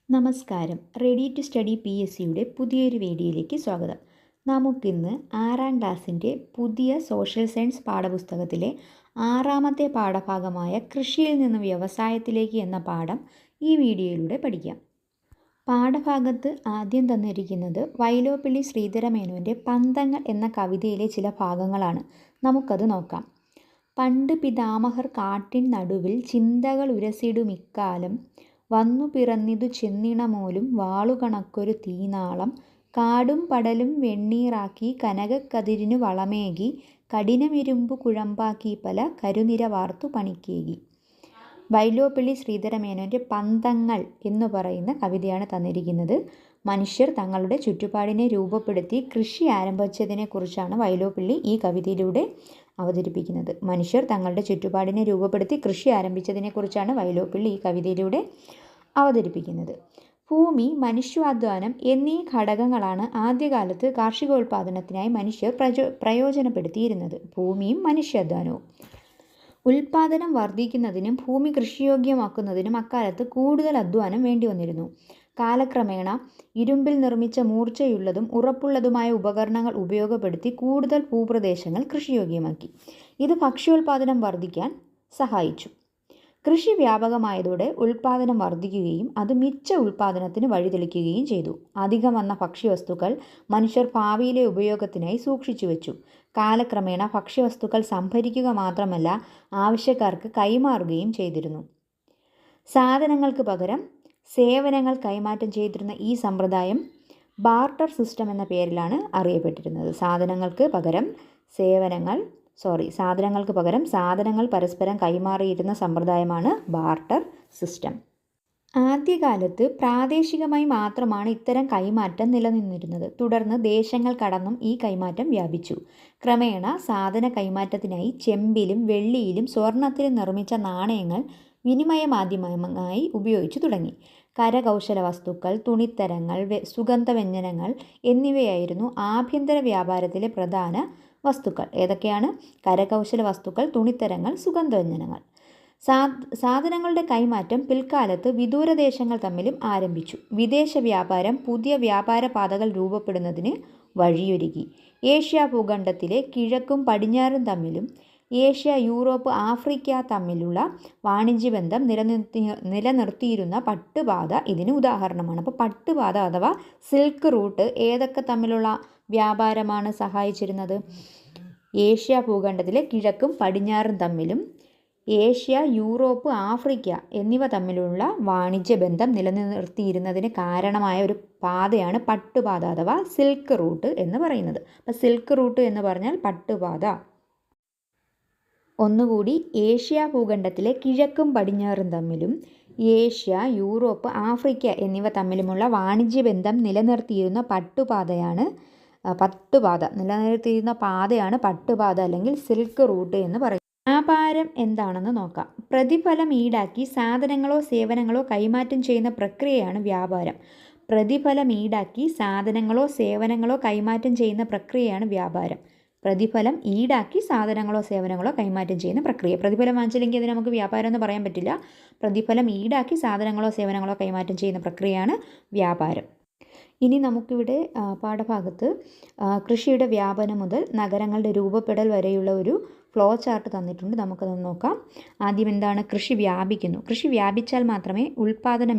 നമസ്കാരം. Ready to study PSCയുടെ പുതിയൊരു വീഡിയോയിലേക്ക് സ്വാഗതം. നമുക്കിന്ന് 6ാം ക്ലാസ്സിൻ്റെ പുതിയ സോഷ്യൽ സയൻസ് പാഠപുസ്തകത്തിലെ 6ാമത്തെ പാഠഭാഗമായ കൃഷിയിൽ നിന്ന് വ്യവസായത്തിലേക്ക് എന്ന പാഠം ഈ വീഡിയോയിലൂടെ പഠിക്കാം. പാഠഭാഗത്ത് ആദ്യം തന്നിരിക്കുന്നത് വൈലോപ്പിള്ളി ശ്രീധരമേനോൻ്റെ പന്തങ്ങൾ എന്ന കവിതയിലെ ചില ഭാഗങ്ങളാണ്. നമുക്കത് നോക്കാം. പണ്ട് പിതാമഹർ കാട്ടിൻ നടുവിൽ ചിന്തകൾ ഉരസിടുമിക്കാലം വന്നു പിറന്നിതു ചെന്നിണമോലും വാളുകണക്കൊരു തീനാളം കാടും പടലും വെണ്ണീറാക്കി കനകക്കതിരിനു വളമേകി കഠിനമിരുമ്പു കുഴമ്പാക്കി പല കരുനിര വാർത്തു പണിക്കേകി. വൈലോപ്പിള്ളി ശ്രീധരമേനോൻ്റെ പന്തങ്ങൾ എന്ന് പറയുന്ന കവിതയാണ് തന്നിരിക്കുന്നത്. മനുഷ്യർ തങ്ങളുടെ ചുറ്റുപാടിനെ രൂപപ്പെടുത്തി കൃഷി ആരംഭിച്ചതിനെക്കുറിച്ചാണ് വൈലോപ്പിള്ളി ഈ കവിതയിലൂടെ അവതരിപ്പിക്കുന്നത്. മനുഷ്യർ തങ്ങളുടെ ചുറ്റുപാടിനെ രൂപപ്പെടുത്തി കൃഷി ആരംഭിച്ചതിനെക്കുറിച്ചാണ് വൈലോപ്പിള്ളി ഈ കവിതയിലൂടെ അവതരിപ്പിക്കുന്നത്. ഭൂമി, മനുഷ്യാധ്വാനം എന്നീ ഘടകങ്ങളാണ് ആദ്യകാലത്ത് കാർഷികോൽപാദനത്തിനായി മനുഷ്യർ പ്രയോജനപ്പെടുത്തിയിരുന്നത്. ഭൂമിയും മനുഷ്യാധ്വാനവും. ഉൽപാദനം വർദ്ധിക്കുന്നതിനും ഭൂമി കൃഷിയോഗ്യമാക്കുന്നതിനും അക്കാലത്ത് കൂടുതൽ അധ്വാനം വേണ്ടിവന്നിരുന്നു. കാലക്രമേണ ഇരുമ്പിൽ നിർമ്മിച്ച മൂർച്ചയുള്ളതും ഉറപ്പുള്ളതുമായ ഉപകരണങ്ങൾ ഉപയോഗപ്പെടുത്തി കൂടുതൽ ഭൂപ്രദേശങ്ങൾ കൃഷിയോഗ്യമാക്കി. ഇത് ഭക്ഷ്യോൽപാദനം വർദ്ധിക്കാൻ സഹായിച്ചു. കൃഷി വ്യാപകമായതോടെ ഉൽപാദനം വർദ്ധിക്കുകയും അത് മിച്ച ഉൽപാദനത്തിന് വഴിതെളിക്കുകയും ചെയ്തു. അധികം വന്ന ഭക്ഷ്യവസ്തുക്കൾ മനുഷ്യർ ഭാവിയിലെ ഉപയോഗത്തിനായി സൂക്ഷിച്ചു വെച്ചു. കാലക്രമേണ ഭക്ഷ്യവസ്തുക്കൾ സംഭരിക്കുക മാത്രമല്ല ആവശ്യക്കാർക്ക് കൈമാറുകയും ചെയ്തിരുന്നു. സാധനങ്ങൾക്ക് പകരം സേവനങ്ങൾ കൈമാറ്റം ചെയ്തിരുന്ന ഈ സമ്പ്രദായം ബാർട്ടർ സിസ്റ്റം എന്ന പേരിലാണ് അറിയപ്പെട്ടിരുന്നത്. സാധനങ്ങൾക്ക് പകരം സാധനങ്ങൾ പരസ്പരം കൈമാറിയിരുന്ന സമ്പ്രദായമാണ് ബാർട്ടർ സിസ്റ്റം. ആദ്യകാലത്ത് പ്രാദേശികമായി മാത്രമാണ് ഇത്തരം കൈമാറ്റം നിലനിന്നിരുന്നത്. തുടർന്ന് ദേശങ്ങൾ കടന്നും ഈ കൈമാറ്റം വ്യാപിച്ചു. ക്രമേണ സാധന കൈമാറ്റത്തിനായി ചെമ്പിലും വെള്ളിയിലും സ്വർണത്തിലും നിർമ്മിച്ച നാണയങ്ങൾ വിനിമയ മാധ്യമമായി ഉപയോഗിച്ചു തുടങ്ങി. കരകൗശല വസ്തുക്കൾ, തുണിത്തരങ്ങൾ, സുഗന്ധവ്യഞ്ജനങ്ങൾ എന്നിവയായിരുന്നു ആഭ്യന്തര വ്യാപാരത്തിലെ പ്രധാന വസ്തുക്കൾ. ഏതൊക്കെയാണ്? കരകൗശല വസ്തുക്കൾ, തുണിത്തരങ്ങൾ, സുഗന്ധവ്യഞ്ജനങ്ങൾ. സാധനങ്ങളുടെ കൈമാറ്റം പിൽക്കാലത്ത് വിദൂരദേശങ്ങൾ തമ്മിലും ആരംഭിച്ചു. വിദേശ വ്യാപാരം പുതിയ വ്യാപാര പാതകൾ രൂപപ്പെടുന്നതിന് വഴിയൊരുക്കി. ഏഷ്യ ഭൂഖണ്ഡത്തിലെ കിഴക്കും പടിഞ്ഞാറും തമ്മിലും ഏഷ്യ, യൂറോപ്പ്, ആഫ്രിക്ക തമ്മിലുള്ള വാണിജ്യബന്ധം നിലനിർത്തിയിരുന്ന പട്ടുപാത ഇതിന് ഉദാഹരണമാണ്. അപ്പോൾ പട്ടുപാത അഥവാ സിൽക്ക് റൂട്ട് ഏതൊക്കെ തമ്മിലുള്ള വ്യാപാരമാണ് സഹായിച്ചിരുന്നത്? ഏഷ്യ ഭൂഖണ്ഡത്തിലെ കിഴക്കും പടിഞ്ഞാറും തമ്മിലും ഏഷ്യ, യൂറോപ്പ്, ആഫ്രിക്ക എന്നിവ തമ്മിലുള്ള വാണിജ്യബന്ധം നിലനിർത്തിയിരുന്നതിന് കാരണമായ ഒരു പാതയാണ് പട്ടുപാത അഥവാ സിൽക്ക് റൂട്ട് എന്ന് പറയുന്നത്. അപ്പോൾ സിൽക്ക് റൂട്ട് എന്ന് പറഞ്ഞാൽ പട്ടുപാത. ഒന്നുകൂടി, ഏഷ്യ ഭൂഖണ്ഡത്തിലെ കിഴക്കും പടിഞ്ഞാറും തമ്മിലും ഏഷ്യ, യൂറോപ്പ്, ആഫ്രിക്ക എന്നിവ തമ്മിലുമുള്ള വാണിജ്യബന്ധം നിലനിർത്തിയിരുന്ന പാതയാണ് പട്ടുപാത അല്ലെങ്കിൽ സിൽക്ക് റൂട്ട് എന്ന് പറയുന്നത്. വ്യാപാരം എന്താണെന്ന് നോക്കാം. പ്രതിഫലം ഈടാക്കി സാധനങ്ങളോ സേവനങ്ങളോ കൈമാറ്റം ചെയ്യുന്ന പ്രക്രിയയാണ് വ്യാപാരം. പ്രതിഫലം വാങ്ങിച്ചില്ലെങ്കിൽ അതിന് നമുക്ക് വ്യാപാരം എന്ന് പറയാൻ പറ്റില്ല. പ്രതിഫലം ഈടാക്കി സാധനങ്ങളോ സേവനങ്ങളോ കൈമാറ്റം ചെയ്യുന്ന പ്രക്രിയയാണ് വ്യാപാരം. ഇനി നമുക്കിവിടെ പാഠഭാഗത്ത് കൃഷിയുടെ വ്യാപനം മുതൽ നഗരങ്ങളുടെ രൂപപ്പെടൽ വരെയുള്ള ഒരു ഫ്ലോ ചാർട്ട് തന്നിട്ടുണ്ട്. നമുക്കതൊന്ന് നോക്കാം. ആദ്യം എന്താണ്? കൃഷി വ്യാപിക്കുന്നു. കൃഷി വ്യാപിച്ചാൽ മാത്രമേ ഉൽപ്പാദന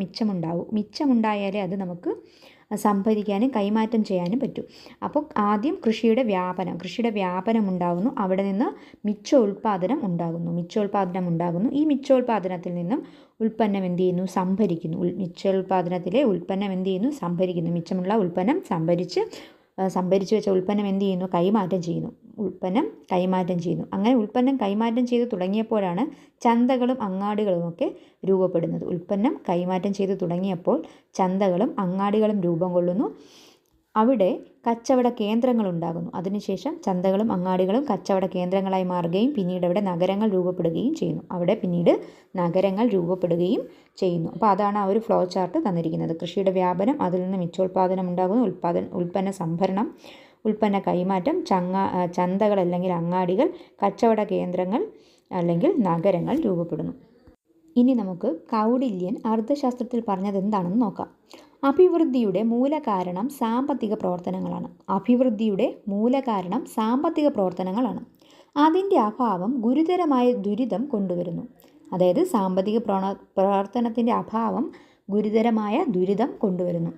മിച്ചമുണ്ടായാലേ അത് നമുക്ക് സംഭരിക്കാനും കൈമാറ്റം ചെയ്യാനും പറ്റും. അപ്പോൾ ആദ്യം കൃഷിയുടെ വ്യാപനം ഉണ്ടാകുന്നു. അവിടെ നിന്ന് മിച്ചോൽപാദനം ഉണ്ടാകുന്നു. ഈ മിച്ചോൽപാദനത്തിൽ നിന്നും ഉൽപ്പന്നം എന്ത് ചെയ്യുന്നു? സംഭരിക്കുന്നു. മിച്ചോൽപാദനത്തിലെ ഉൽപ്പന്നം എന്ത് ചെയ്യുന്നു? സംഭരിക്കുന്നു. മിച്ചമുള്ള ഉൽപ്പന്നം സംഭരിച്ചു വെച്ച ഉൽപ്പന്നം എന്ത് ചെയ്യുന്നു? കൈമാറ്റം ചെയ്യുന്നു. അങ്ങനെ ഉൽപ്പന്നം കൈമാറ്റം ചെയ്ത് തുടങ്ങിയപ്പോഴാണ് ചന്തകളും അങ്ങാടികളുമൊക്കെ രൂപപ്പെടുന്നത്. ഉൽപ്പന്നം കൈമാറ്റം ചെയ്ത് തുടങ്ങിയപ്പോൾ ചന്തകളും അങ്ങാടികളും രൂപം കൊള്ളുന്നു. അവിടെ കച്ചവട കേന്ദ്രങ്ങൾ ഉണ്ടാകുന്നു. അതിനുശേഷം ചന്തകളും അങ്ങാടികളും കച്ചവട കേന്ദ്രങ്ങളായി മാറുകയും പിന്നീട് അവിടെ നഗരങ്ങൾ രൂപപ്പെടുകയും ചെയ്യുന്നു. അപ്പോൾ അതാണ് ആ ഒരു ഫ്ലോ ചാർട്ട് തന്നിരിക്കുന്നത്. കൃഷിയുടെ വ്യാപനം, അതിൽ നിന്ന് മിച്ചോൽപാദനം ഉണ്ടാകുന്നു, ഉൽപ്പന്ന സംഭരണം, ഉൽപ്പന്ന കൈമാറ്റം, ചന്തകൾ അല്ലെങ്കിൽ അങ്ങാടികൾ, കച്ചവട കേന്ദ്രങ്ങൾ അല്ലെങ്കിൽ നഗരങ്ങൾ രൂപപ്പെടുന്നു. ഇനി നമുക്ക് കൗടില്യൻ അർത്ഥശാസ്ത്രത്തിൽ പറഞ്ഞത് എന്താണെന്ന് നോക്കാം. അഭിവൃദ്ധിയുടെ മൂലകാരണം സാമ്പത്തിക പ്രവർത്തനങ്ങളാണ്. അഭിവൃദ്ധിയുടെ മൂലകാരണം സാമ്പത്തിക പ്രവർത്തനങ്ങളാണ്. അതിൻ്റെ അഭാവം ഗുരുതരമായ ദുരിതം കൊണ്ടുവരുന്നു. അതായത് സാമ്പത്തിക പ്രവർത്തനത്തിൻ്റെ അഭാവം ഗുരുതരമായ ദുരിതം കൊണ്ടുവരുന്നു.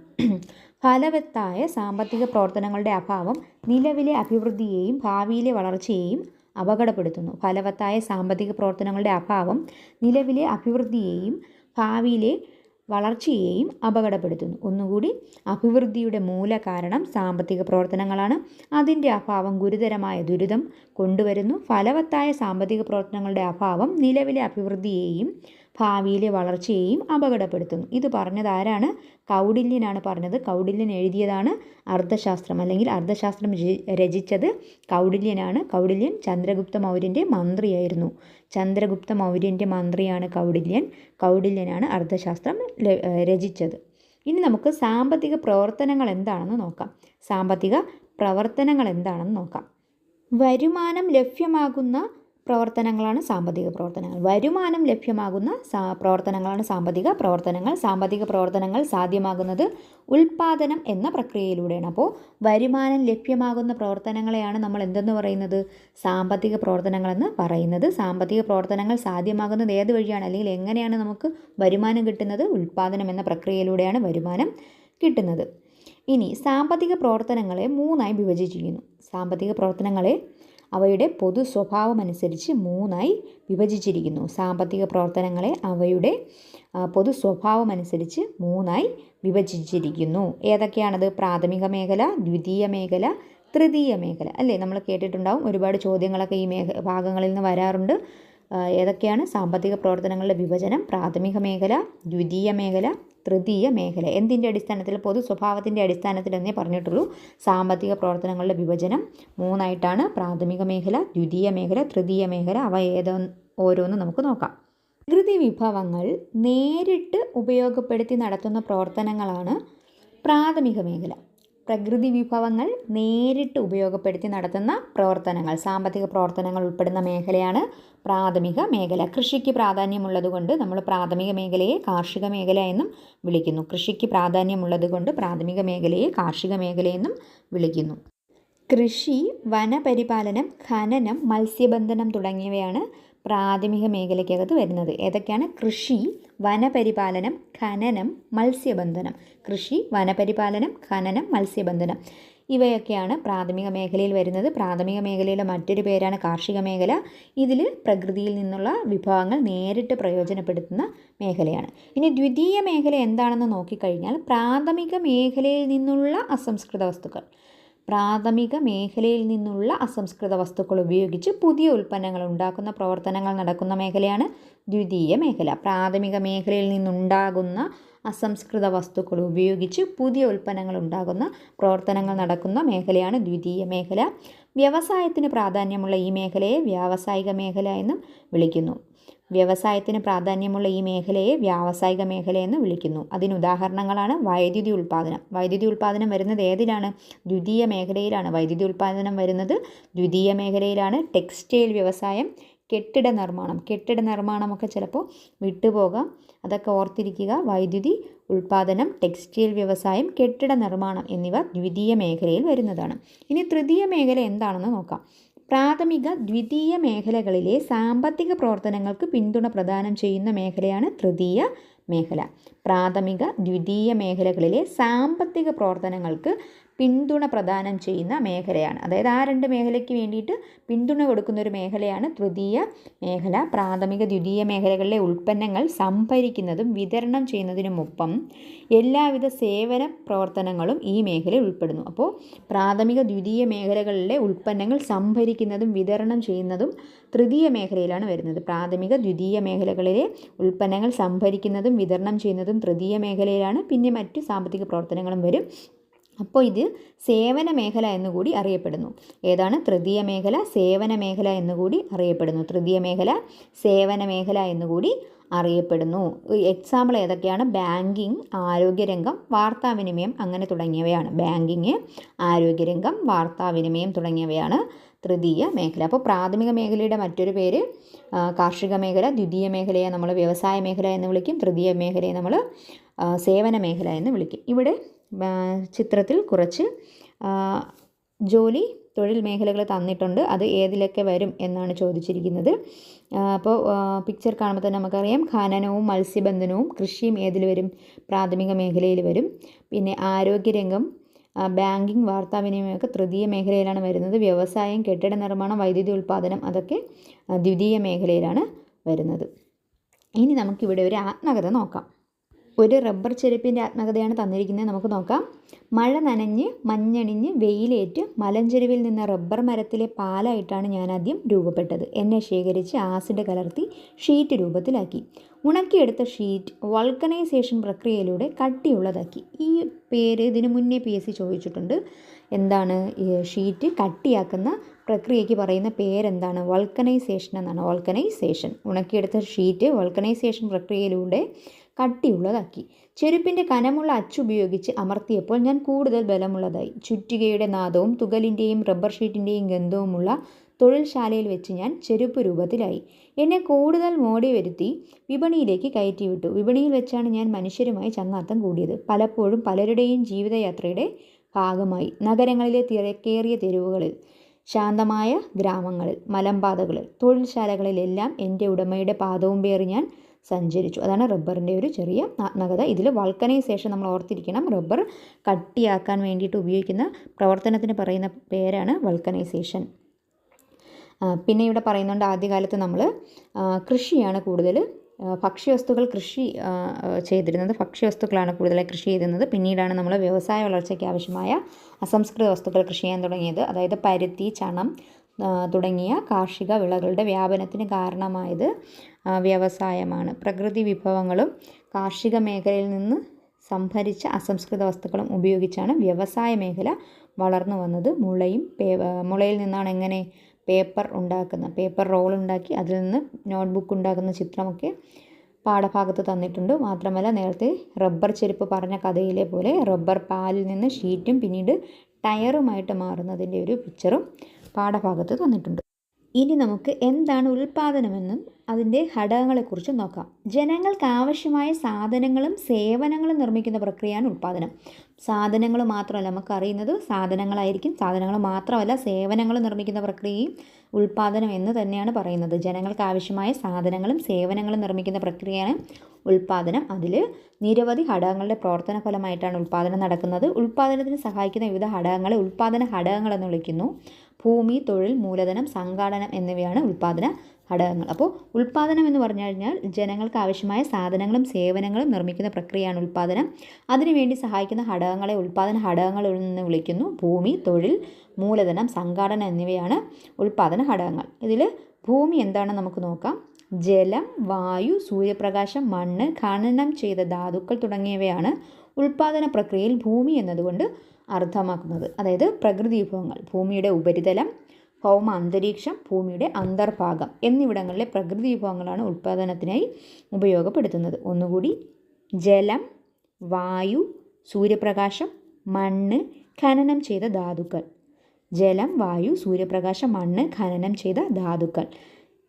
ഫലവത്തായ സാമ്പത്തിക പ്രവർത്തനങ്ങളുടെ അഭാവം നിലവിലെ അഭിവൃദ്ധിയെയും ഭാവിയിലെ വളർച്ചയെയും അപകടപ്പെടുത്തുന്നു. ഫലവത്തായ സാമ്പത്തിക പ്രവർത്തനങ്ങളുടെ അഭാവം നിലവിലെ അഭിവൃദ്ധിയെയും ഭാവിയിലെ വളർച്ചയെയും അപകടപ്പെടുത്തുന്നു. ഒന്നുകൂടി, അഭിവൃദ്ധിയുടെ മൂല കാരണം സാമ്പത്തിക പ്രവർത്തനങ്ങളാണ്. അതിൻ്റെ അഭാവം ഗുരുതരമായ ദുരിതം കൊണ്ടുവരുന്നു. ഫലവത്തായ സാമ്പത്തിക പ്രവർത്തനങ്ങളുടെ അഭാവം നിലവിലെ അഭിവൃദ്ധിയെയും ഭാവിയിലെ വളർച്ചയെയും അപകടപ്പെടുത്തുന്നു. ഇത് പറഞ്ഞത് ആരാണ്? കൗടില്യനാണ് പറഞ്ഞത്. കൗടില്യൻ എഴുതിയതാണ് അർത്ഥശാസ്ത്രം, അല്ലെങ്കിൽ അർത്ഥശാസ്ത്രം രചിച്ചത് കൗടില്യനാണ്. കൗടില്യൻ ചന്ദ്രഗുപ്ത മൗര്യൻ്റെ മന്ത്രിയായിരുന്നു. ചന്ദ്രഗുപ്ത മൗര്യൻ്റെ മന്ത്രിയാണ് കൗടില്യൻ. കൗടില്യനാണ് അർത്ഥശാസ്ത്രം രചിച്ചത്. ഇനി നമുക്ക് സാമ്പത്തിക പ്രവർത്തനങ്ങൾ എന്താണെന്ന് നോക്കാം. സാമ്പത്തിക പ്രവർത്തനങ്ങൾ എന്താണെന്ന് നോക്കാം. വരുമാനം ലഭ്യമാകുന്ന പ്രവർത്തനങ്ങളാണ് സാമ്പത്തിക പ്രവർത്തനങ്ങൾ. വരുമാനം ലഭ്യമാകുന്ന പ്രവർത്തനങ്ങളാണ് സാമ്പത്തിക പ്രവർത്തനങ്ങൾ. സാമ്പത്തിക പ്രവർത്തനങ്ങൾ സാധ്യമാകുന്നത് ഉൽപ്പാദനം എന്ന പ്രക്രിയയിലൂടെയാണ്. അപ്പോൾ വരുമാനം ലഭ്യമാകുന്ന പ്രവർത്തനങ്ങളെയാണ് നമ്മൾ എന്തെന്ന് പറയുന്നത്? സാമ്പത്തിക പ്രവർത്തനങ്ങളെന്ന് പറയുന്നത്. സാമ്പത്തിക പ്രവർത്തനങ്ങൾ സാധ്യമാകുന്നത് ഏത് വഴിയാണ്, അല്ലെങ്കിൽ എങ്ങനെയാണ് നമുക്ക് വരുമാനം കിട്ടുന്നത്? ഉൽപ്പാദനം എന്ന പ്രക്രിയയിലൂടെയാണ് വരുമാനം കിട്ടുന്നത്. ഇനി സാമ്പത്തിക പ്രവർത്തനങ്ങളെ മൂന്നായി വിഭജിച്ചിരിക്കുന്നു. സാമ്പത്തിക പ്രവർത്തനങ്ങളെ അവയുടെ പൊതു സ്വഭാവമനുസരിച്ച് മൂന്നായി വിഭജിച്ചിരിക്കുന്നു. സാമ്പത്തിക പ്രവർത്തനങ്ങളെ അവയുടെ പൊതു സ്വഭാവമനുസരിച്ച് മൂന്നായി വിഭജിച്ചിരിക്കുന്നു. ഏതൊക്കെയാണത്? പ്രാഥമിക മേഖല, ദ്വിതീയ മേഖല, തൃതീയ മേഖല. അല്ലേ, നമ്മൾ കേട്ടിട്ടുണ്ടാവും. ഒരുപാട് ചോദ്യങ്ങളൊക്കെ ഈ ഭാഗങ്ങളിൽ നിന്ന് വരാറുണ്ട്. ഏതൊക്കെയാണ് സാമ്പത്തിക പ്രവർത്തനങ്ങളുടെ വിഭജനം? പ്രാഥമിക മേഖല, ദ്വിതീയ മേഖല, തൃതീയ മേഖല. എന്തിൻ്റെ അടിസ്ഥാനത്തിൽ? പൊതു സ്വഭാവത്തിൻ്റെ അടിസ്ഥാനത്തിൽ എന്നേ പറഞ്ഞിട്ടുള്ളൂ. സാമ്പത്തിക പ്രവർത്തനങ്ങളുടെ വിഭജനം മൂന്നായിട്ടാണ്. പ്രാഥമിക മേഖല, ദ്വിതീയ മേഖല, തൃതീയ മേഖല. അവ ഓരോന്ന് നമുക്ക് നോക്കാം. പ്രകൃതി വിഭവങ്ങൾ നേരിട്ട് ഉപയോഗപ്പെടുത്തി നടത്തുന്ന പ്രവർത്തനങ്ങളാണ് പ്രാഥമിക മേഖല. പ്രകൃതി വിഭവങ്ങൾ നേരിട്ട് ഉപയോഗപ്പെടുത്തി നടത്തുന്ന പ്രവർത്തനങ്ങൾ, സാമ്പത്തിക പ്രവർത്തനങ്ങൾ ഉൾപ്പെടുന്ന മേഖലയാണ് പ്രാഥമിക മേഖല. കൃഷിക്ക് പ്രാധാന്യമുള്ളതുകൊണ്ട് നമ്മൾ പ്രാഥമിക മേഖലയെ കാർഷിക മേഖല എന്നും വിളിക്കുന്നു. കൃഷിക്ക് പ്രാധാന്യമുള്ളതുകൊണ്ട് പ്രാഥമിക മേഖലയെ കാർഷിക മേഖലയെന്നും വിളിക്കുന്നു. കൃഷി, വനപരിപാലനം, ഖനനം, മത്സ്യബന്ധനം തുടങ്ങിയവയാണ് പ്രാഥമിക മേഖലയ്ക്കകത്ത് വരുന്നത്. ഏതൊക്കെയാണ്? കൃഷി, വനപരിപാലനം, ഖനനം, മത്സ്യബന്ധനം. കൃഷി, വനപരിപാലനം, ഖനനം, മത്സ്യബന്ധനം ഇവയൊക്കെയാണ് പ്രാഥമിക മേഖലയിൽ വരുന്നത്. പ്രാഥമിക മേഖലയിലെ മറ്റൊരു പേരാണ് കാർഷിക മേഖല. ഇതിൽ പ്രകൃതിയിൽ നിന്നുള്ള വിഭവങ്ങൾ നേരിട്ട് പ്രയോജനപ്പെടുത്തുന്ന മേഖലയാണ്. ഇനി ദ്വിതീയ മേഖല എന്താണെന്ന് നോക്കിക്കഴിഞ്ഞാൽ പ്രാഥമിക മേഖലയിൽ നിന്നുള്ള അസംസ്കൃത വസ്തുക്കൾ. പ്രാഥമിക മേഖലയിൽ നിന്നുള്ള അസംസ്കൃത വസ്തുക്കൾ ഉപയോഗിച്ച് പുതിയ ഉൽപ്പന്നങ്ങൾ ഉണ്ടാക്കുന്ന പ്രവർത്തനങ്ങൾ നടക്കുന്ന മേഖലയാണ് ദ്വിതീയ മേഖല. പ്രാഥമിക മേഖലയിൽ നിന്നുണ്ടാകുന്ന അസംസ്കൃത വസ്തുക്കൾ ഉപയോഗിച്ച് പുതിയ ഉൽപ്പന്നങ്ങൾ ഉണ്ടാകുന്ന പ്രവർത്തനങ്ങൾ നടക്കുന്ന മേഖലയാണ് ദ്വിതീയ മേഖല. വ്യവസായത്തിന് പ്രാധാന്യമുള്ള ഈ മേഖലയെ വ്യാവസായിക മേഖല എന്നും വിളിക്കുന്നു. വ്യവസായത്തിന് പ്രാധാന്യമുള്ള ഈ മേഖലയെ വ്യാവസായിക മേഖല എന്ന് വിളിക്കുന്നു. അതിന് ഉദാഹരണങ്ങളാണ് വൈദ്യുതി ഉൽപ്പാദനം. വൈദ്യുതി ഉൽപ്പാദനം വരുന്നത് ഏതിലാണ്? ദ്വിതീയ മേഖലയിലാണ്. വൈദ്യുതി ഉൽപ്പാദനം വരുന്നത് ദ്വിതീയ മേഖലയിലാണ്. ടെക്സ്റ്റൈൽ വ്യവസായം, കെട്ടിട നിർമ്മാണമൊക്കെ ചിലപ്പോൾ വിട്ടുപോകാം, അതൊക്കെ ഓർത്തിരിക്കുക. വൈദ്യുതി ഉൽപ്പാദനം, ടെക്സ്റ്റൈൽ വ്യവസായം, കെട്ടിട നിർമ്മാണം എന്നിവ ദ്വിതീയ മേഖലയിൽ വരുന്നതാണ്. ഇനി തൃതീയ മേഖല എന്താണെന്ന് നോക്കാം. പ്രാഥമിക, ദ്വിതീയ മേഖലകളിലെ സാമ്പത്തിക പ്രവർത്തനങ്ങൾക്ക് പിന്തുണ പ്രദാനം ചെയ്യുന്ന മേഖലയാണ് തൃതീയ മേഖല. പ്രാഥമിക, ദ്വിതീയ മേഖലകളിലെ സാമ്പത്തിക പ്രവർത്തനങ്ങൾക്ക് പിന്തുണ പ്രദാനം ചെയ്യുന്ന മേഖലയാണ്. അതായത് ആ രണ്ട് മേഖലയ്ക്ക് വേണ്ടിയിട്ട് പിന്തുണ കൊടുക്കുന്ന ഒരു മേഖലയാണ് തൃതീയ മേഖല. പ്രാഥമിക, ദ്വിതീയ മേഖലകളിലെ ഉൽപ്പന്നങ്ങൾ സംഭരിക്കുന്നതും വിതരണം ചെയ്യുന്നതിനുമൊപ്പം എല്ലാവിധ സേവന പ്രവർത്തനങ്ങളും ഈ മേഖലയിൽ ഉൾപ്പെടുന്നു. അപ്പോൾ പ്രാഥമിക, ദ്വിതീയ മേഖലകളിലെ ഉൽപ്പന്നങ്ങൾ സംഭരിക്കുന്നതും വിതരണം ചെയ്യുന്നതും തൃതീയ മേഖലയിലാണ് വരുന്നത്. പ്രാഥമിക, ദ്വിതീയ മേഖലകളിലെ ഉൽപ്പന്നങ്ങൾ സംഭരിക്കുന്നതും വിതരണം ചെയ്യുന്നതും തൃതീയ മേഖലയിലാണ്. പിന്നെ മറ്റ് സാമ്പത്തിക പ്രവർത്തനങ്ങളും വരും. അപ്പോൾ ഇത് സേവന മേഖല എന്നുകൂടി അറിയപ്പെടുന്നു. ഏതാണ്? തൃതീയ മേഖല സേവന മേഖല എന്നുകൂടി അറിയപ്പെടുന്നു. തൃതീയ മേഖല സേവന മേഖല എന്നുകൂടി അറിയപ്പെടുന്നു. എക്സാമ്പിൾ ഏതൊക്കെയാണ്? ബാങ്കിങ്, ആരോഗ്യരംഗം, വാർത്താവിനിമയം അങ്ങനെ തുടങ്ങിയവയാണ്. ബാങ്കിങ്, ആരോഗ്യരംഗം, വാർത്താവിനിമയം തുടങ്ങിയവയാണ് തൃതീയ മേഖല. അപ്പോൾ പ്രാഥമിക മേഖലയുടെ മറ്റൊരു പേര് കാർഷിക മേഖല, ദ്വിതീയ മേഖലയെ നമ്മൾ വ്യവസായ മേഖല എന്ന് വിളിക്കും, തൃതീയ മേഖലയെ നമ്മൾ സേവന മേഖല എന്ന് വിളിക്കും. ഇവിടെ ചിത്രത്തിൽ കുറച്ച് തൊഴിൽ മേഖലകൾ തന്നിട്ടുണ്ട്. അത് ഏതിലൊക്കെ വരും എന്നാണ് ചോദിച്ചിരിക്കുന്നത്. അപ്പോൾ പിക്ചർ കാണുമ്പോൾ തന്നെ നമുക്കറിയാം, ഖനനവും മത്സ്യബന്ധനവും കൃഷിയും ഏതിൽ വരും? പ്രാഥമിക മേഖലയിൽ വരും. പിന്നെ ആരോഗ്യരംഗം, ബാങ്കിങ്, വാർത്താവിനിമയമൊക്കെ തൃതീയ മേഖലയിലാണ് വരുന്നത്. വ്യവസായം, കെട്ടിട നിർമ്മാണം, വൈദ്യുതി ഉൽപ്പാദനം അതൊക്കെ ദ്വിതീയ മേഖലയിലാണ് വരുന്നത്. ഇനി നമുക്കിവിടെ ഒരു ആത്മകഥ നോക്കാം. ഒരു റബ്ബർ ചെരുപ്പിൻ്റെ ആത്മകഥയാണ് തന്നിരിക്കുന്നത്. നമുക്ക് നോക്കാം. മഴ നനഞ്ഞ് മഞ്ഞണിഞ്ഞ് വെയിലേറ്റ് മലഞ്ചെരുവിൽ നിന്ന് റബ്ബർ മരത്തിലെ പാലായിട്ടാണ് ഞാൻ ആദ്യം രൂപപ്പെട്ടത്. എന്നെ ശേഖരിച്ച് ആസിഡ് കലർത്തി ഷീറ്റ് രൂപത്തിലാക്കി. ഉണക്കിയെടുത്ത ഷീറ്റ് വൾക്കനൈസേഷൻ പ്രക്രിയയിലൂടെ കട്ടിയുള്ളതാക്കി. ഈ പേര് ഇതിനു മുന്നേ PSC ചോദിച്ചിട്ടുണ്ട്. എന്താണ് ഈ ഷീറ്റ് കട്ടിയാക്കുന്ന പ്രക്രിയയ്ക്ക് പറയുന്ന പേരെന്താണ്? വൾക്കനൈസേഷൻ എന്നാണ്. വൾക്കനൈസേഷൻ. ഉണക്കിയെടുത്ത ഷീറ്റ് വൾക്കനൈസേഷൻ പ്രക്രിയയിലൂടെ കട്ടിയുള്ളതാക്കി. ചെരുപ്പിൻ്റെ കനമുള്ള അച്ചുപയോഗിച്ച് അമർത്തിയപ്പോൾ ഞാൻ കൂടുതൽ ബലമുള്ളതായി. ചുറ്റികയുടെ നാദവും തുകലിൻ്റെയും റബ്ബർ ഷീറ്റിൻ്റെയും ഗന്ധവുമുള്ള തൊഴിൽശാലയിൽ വെച്ച് ഞാൻ ചെരുപ്പ് രൂപത്തിലായി. എന്നെ കൂടുതൽ മോടി വരുത്തി വിപണിയിലേക്ക് കയറ്റിവിട്ടു. വിപണിയിൽ വെച്ചാണ് ഞാൻ മനുഷ്യരുമായി ചങ്ങാത്തം കൂടിയത്. പലപ്പോഴും പലരുടെയും ജീവിതയാത്രയുടെ ഭാഗമായി. നഗരങ്ങളിലെ തിരക്കേറിയ തെരുവുകളിൽ, ശാന്തമായ ഗ്രാമങ്ങളിൽ, മലമ്പാതകളിൽ, തൊഴിൽശാലകളിലെല്ലാം എൻ്റെ ഉടമയുടെ പാദവും പേറി ഞാൻ സഞ്ചരിച്ചു. അതാണ് റബ്ബറിൻ്റെ ഒരു ചെറിയ ആത്മകഥ. ഇതിൽ വൾക്കനൈസേഷൻ നമ്മൾ ഓർത്തിരിക്കണം. റബ്ബർ കട്ടിയാക്കാൻ വേണ്ടിയിട്ട് ഉപയോഗിക്കുന്ന പ്രവർത്തനത്തിന് പറയുന്ന പേരാണ് വൾക്കനൈസേഷൻ. പിന്നെ ഇവിടെ പറയുന്നുണ്ട്, ആദ്യകാലത്ത് നമ്മൾ കൃഷിയാണ് കൂടുതൽ ഭക്ഷ്യവസ്തുക്കൾ കൃഷി ചെയ്തിരുന്നത്. ഭക്ഷ്യവസ്തുക്കളാണ് കൂടുതലായി കൃഷി ചെയ്തിരുന്നത്. പിന്നീടാണ് നമ്മൾ വ്യവസായ വളർച്ചയ്ക്ക് ആവശ്യമായ അസംസ്കൃത വസ്തുക്കൾ കൃഷി ചെയ്യാൻ തുടങ്ങിയത്. അതായത് പരുത്തി, ചണം തുടങ്ങിയ കാർഷിക വിളകളുടെ വ്യാപനത്തിന് കാരണമായത് വ്യവസായമാണ്. പ്രകൃതി വിഭവങ്ങളും കാർഷിക മേഖലയിൽ നിന്ന് സംഭരിച്ച അസംസ്കൃത വസ്തുക്കളും ഉപയോഗിച്ചാണ് വ്യവസായ മേഖല വളർന്നു വന്നത്. മുളയിൽ നിന്നാണ് എങ്ങനെ പേപ്പർ ഉണ്ടാക്കുന്നത്. പേപ്പർ റോൾ ഉണ്ടാക്കി അതിൽ നിന്ന് നോട്ട്ബുക്ക് ഉണ്ടാക്കുന്ന ചിത്രമൊക്കെ പാഠഭാഗത്ത് തന്നിട്ടുണ്ട്. മാത്രമല്ല, നേരത്തെ റബ്ബർ ചെരുപ്പ് പറഞ്ഞ കഥയിലെ പോലെ റബ്ബർ പാലിൽ നിന്ന് ഷീറ്റും പിന്നീട് ടയറുമായിട്ട് മാറുന്നതിൻ്റെ ഒരു പിക്ചറും പാഠഭാഗത്ത് തന്നിട്ടുണ്ട്. ഇനി നമുക്ക് എന്താണ് ഉൽപ്പാദനമെന്നും അതിൻ്റെ ഘടകങ്ങളെക്കുറിച്ച് നോക്കാം. ജനങ്ങൾക്ക് ആവശ്യമായ സാധനങ്ങളും സേവനങ്ങളും നിർമ്മിക്കുന്ന പ്രക്രിയയാണ് ഉൽപ്പാദനം. സാധനങ്ങൾ മാത്രമല്ല, നമുക്കറിയുന്നത് സാധനങ്ങളായിരിക്കും. സാധനങ്ങൾ മാത്രമല്ല, സേവനങ്ങൾ നിർമ്മിക്കുന്ന പ്രക്രിയയും ഉൽപ്പാദനം എന്ന് തന്നെയാണ് പറയുന്നത്. ജനങ്ങൾക്ക് ആവശ്യമായ സാധനങ്ങളും സേവനങ്ങളും നിർമ്മിക്കുന്ന പ്രക്രിയയാണ് ഉൽപ്പാദനം. അതിൽ നിരവധി ഘടകങ്ങളുടെ പ്രവർത്തന ഫലമായിട്ടാണ് ഉൽപ്പാദനം നടക്കുന്നത്. ഉൽപ്പാദനത്തിന് സഹായിക്കുന്ന വിവിധ ഘടകങ്ങളെ ഉൽപ്പാദന ഘടകങ്ങളെന്ന് വിളിക്കുന്നു. ഭൂമി, തൊഴിൽ, മൂലധനം, സംഘാടനം എന്നിവയാണ് ഉൽപ്പാദന ഘടകങ്ങൾ. അപ്പോൾ ഉൽപ്പാദനം എന്ന് പറഞ്ഞു കഴിഞ്ഞാൽ ജനങ്ങൾക്ക് ആവശ്യമായ സാധനങ്ങളും സേവനങ്ങളും നിർമ്മിക്കുന്ന പ്രക്രിയയാണ് ഉൽപ്പാദനം. അതിനുവേണ്ടി സഹായിക്കുന്ന ഘടകങ്ങളെ ഉൽപ്പാദന ഘടകങ്ങളിൽ നിന്ന് വിളിക്കുന്നു. ഭൂമി, തൊഴിൽ, മൂലധനം, സംഘാടനം എന്നിവയാണ് ഉൽപ്പാദന ഘടകങ്ങൾ. ഇതിൽ ഭൂമി എന്താണെന്ന് നമുക്ക് നോക്കാം. ജലം, വായു, സൂര്യപ്രകാശം, മണ്ണ്, ഖനനം ചെയ്ത ധാതുക്കൾ തുടങ്ങിയവയാണ് ഉൽപ്പാദന പ്രക്രിയയിൽ ഭൂമി എന്നതുകൊണ്ട് അർത്ഥമാക്കുന്നത്. അതായത് പ്രകൃതി വിഭവങ്ങൾ, ഭൂമിയുടെ ഉപരിതലം, ഭൗമ അന്തരീക്ഷം, ഭൂമിയുടെ അന്തർഭാഗം എന്നിവിടങ്ങളിലെ പ്രകൃതി വിഭവങ്ങളാണ് ഉൽപ്പാദനത്തിനായി ഉപയോഗപ്പെടുത്തുന്നത്. ഒന്നുകൂടി, ജലം, വായു, സൂര്യപ്രകാശം, മണ്ണ്, ഖനനം ചെയ്ത ധാതുക്കൾ. ജലം, വായു, സൂര്യപ്രകാശം, മണ്ണ്, ഖനനം ചെയ്ത ധാതുക്കൾ